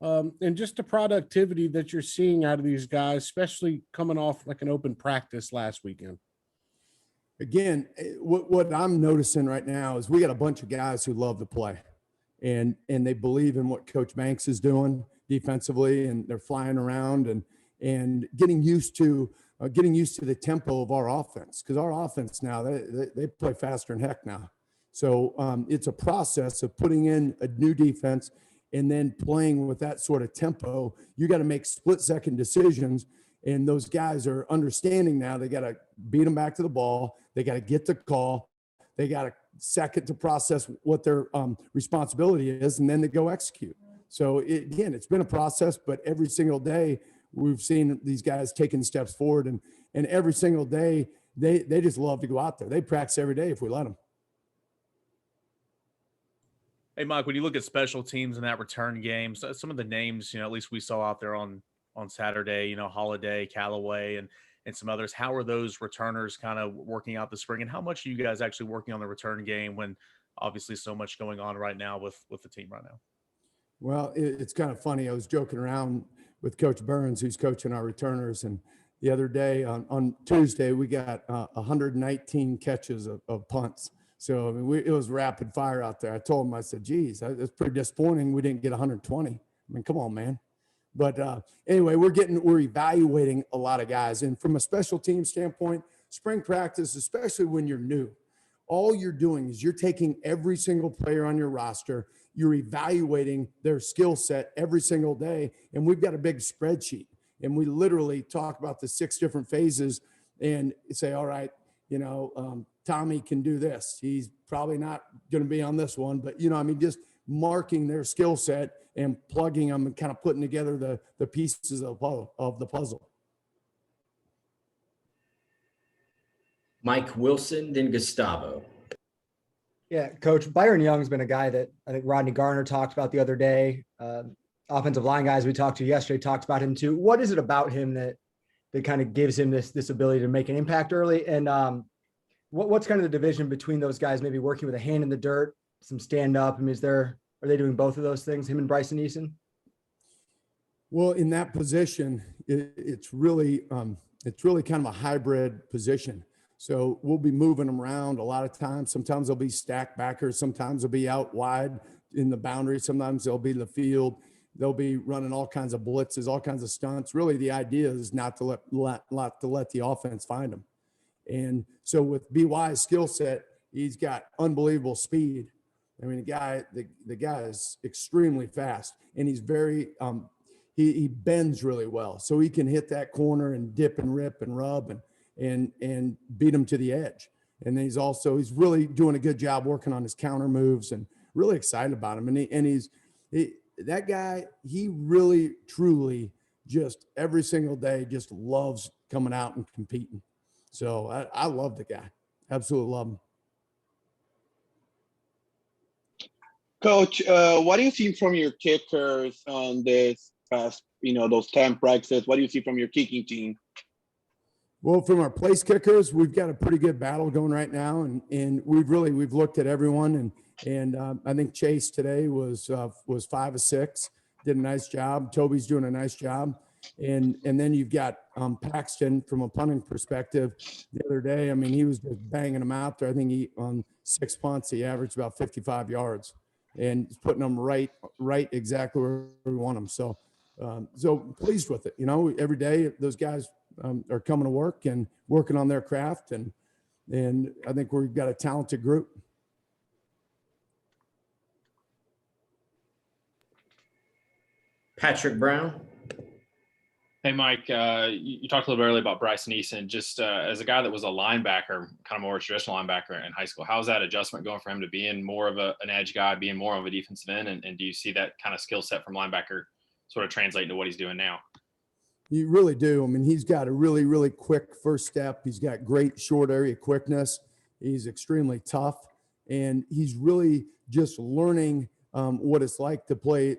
and just the productivity that you're seeing out of these guys, especially coming off like an open practice last weekend? Again, what I'm noticing right now is we got a bunch of guys who love to play, and they believe in what Coach Banks is doing defensively, and they're flying around and getting used to the tempo of our offense, because our offense now they play faster than heck now. So it's a process of putting in a new defense and then playing with that sort of tempo. You got to make split-second decisions, and those guys are understanding now. They got to beat them back to the ball. They got to get the call. They got a second to process what their responsibility is, and then to go execute. So again, it's been a process, but every single day we've seen these guys taking steps forward, and every single day they just love to go out there. They practice every day if we let them. Hey, Mike, when you look at special teams in that return game, so some of the names, at least we saw out there on Saturday, Holiday, Callaway, and some others, how are those returners kind of working out this spring? And how much are you guys actually working on the return game when obviously so much going on right now with the team right now? Well, it's kind of funny. I was joking around with Coach Burns, who's coaching our returners, and the other day on Tuesday, we got 119 catches of punts. So I mean, it was rapid fire out there. I told him, I said, geez, it's pretty disappointing we didn't get 120. I mean, come on, man. But anyway, we're evaluating a lot of guys. And from a special team standpoint, spring practice, especially when you're new, all you're doing is you're taking every single player on your roster, you're evaluating their skill set every single day. And we've got a big spreadsheet, and we literally talk about the 6 different phases and say, all right, Tommy can do this. He's probably not going to be on this one, but just marking their skill set and plugging them and kind of putting together the pieces of the puzzle. Mike Wilson, then Gustavo. Yeah, Coach, Byron Young's been a guy that I think Rodney Garner talked about the other day. Offensive line guys we talked to yesterday talked about him too. What is it about him that kind of gives him this ability to make an impact early? And what's kind of the division between those guys, maybe working with a hand in the dirt, some stand up? I mean, are they doing both of those things, him and Bryson Eason? Well, in that position, it's really kind of a hybrid position. So we'll be moving them around a lot of times. Sometimes they'll be stacked backers. Sometimes they'll be out wide in the boundary. Sometimes they'll be in the field. They'll be running all kinds of blitzes, all kinds of stunts. Really, the idea is not to let the offense find them. And so with BY's skill set, he's got unbelievable speed. I mean, the guy is extremely fast, and he's very he bends really well, so he can hit that corner and dip and rip and rub and beat him to the edge. And then he's really doing a good job working on his counter moves, and really excited about him. And that guy, he really truly just every single day just loves coming out and competing. So I love the guy. Absolutely love him. Coach, what do you see from your kickers on this past, those 10 practices? What do you see from your kicking team? Well, from our place kickers, we've got a pretty good battle going right now, and we've looked at everyone, and I think Chase today was 5 of 6, did a nice job. Toby's doing a nice job, and then you've got Paxton from a punting perspective. The other day, I mean, he was just banging them out there. I think he on 6 punts he averaged about 55 yards, and putting them right exactly where we want them. So pleased with it. Every day those guys are coming to work and working on their craft, and I think we've got a talented group. Patrick Brown. Hey, Mike, you talked a little bit earlier about Bryson Eason. Just as a guy that was a linebacker, kind of more traditional linebacker in high school, how's that adjustment going for him to being more of an edge guy, being more of a defensive end? And do you see that kind of skill set from linebacker sort of translating to what he's doing now? You really do. I mean, he's got a really, really quick first step. He's got great short area quickness. He's extremely tough, and he's really just learning what it's like to play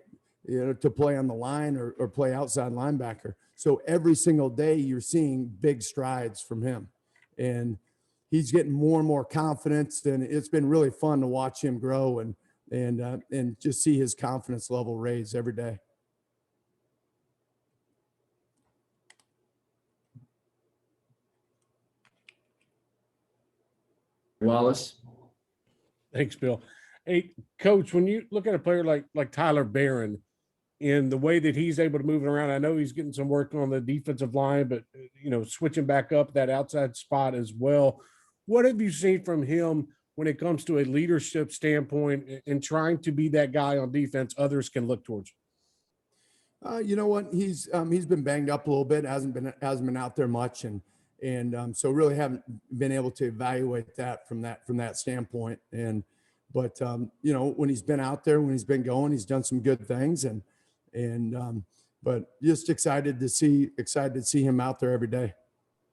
on the line or play outside linebacker. So every single day you're seeing big strides from him, and he's getting more and more confidence, and it's been really fun to watch him grow and just see his confidence level raise every day. Wallace. Thanks, Bill. Hey, Coach, when you look at a player like Tyler Barron and the way that he's able to move it around, I know he's getting some work on the defensive line, but switching back up that outside spot as well. What have you seen from him when it comes to a leadership standpoint and trying to be that guy on defense others can look towards? You know what? He's been banged up a little bit, hasn't been out there much, and so really haven't been able to evaluate that from that standpoint. But when he's been out there, when he's been going, he's done some good things, but just excited to see him out there every day.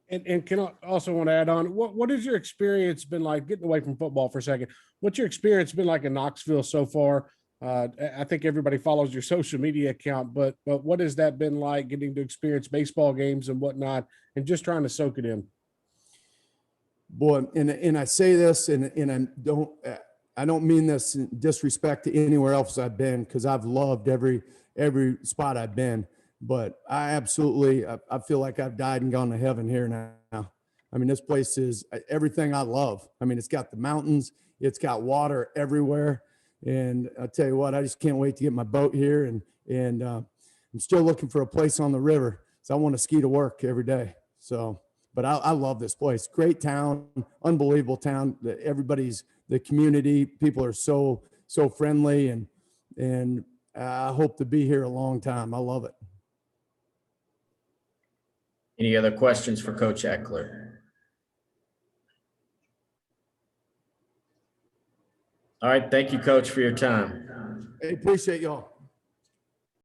And can I also want to add on, what has your experience been like, getting away from football for a second? What's your experience been like in Knoxville so far? I think everybody follows your social media account, but what has that been like, getting to experience baseball games and whatnot, and just trying to soak it in? Boy, and I say this, and I don't mean this in disrespect to anywhere else I've been, because I've loved every spot I've been, but I feel like I've died and gone to heaven here now. I mean, this place is everything I love. I mean, it's got the mountains, it's got water everywhere. And I'll tell you what, I just can't wait to get my boat here. And I'm still looking for a place on the river. So I want to ski to work every day. So, but I love this place. Great town, unbelievable town. The community, people are so friendly, and I hope to be here a long time. I love it. Any other questions for Coach Ekeler? All right. Thank you, Coach, for your time. Hey, appreciate y'all.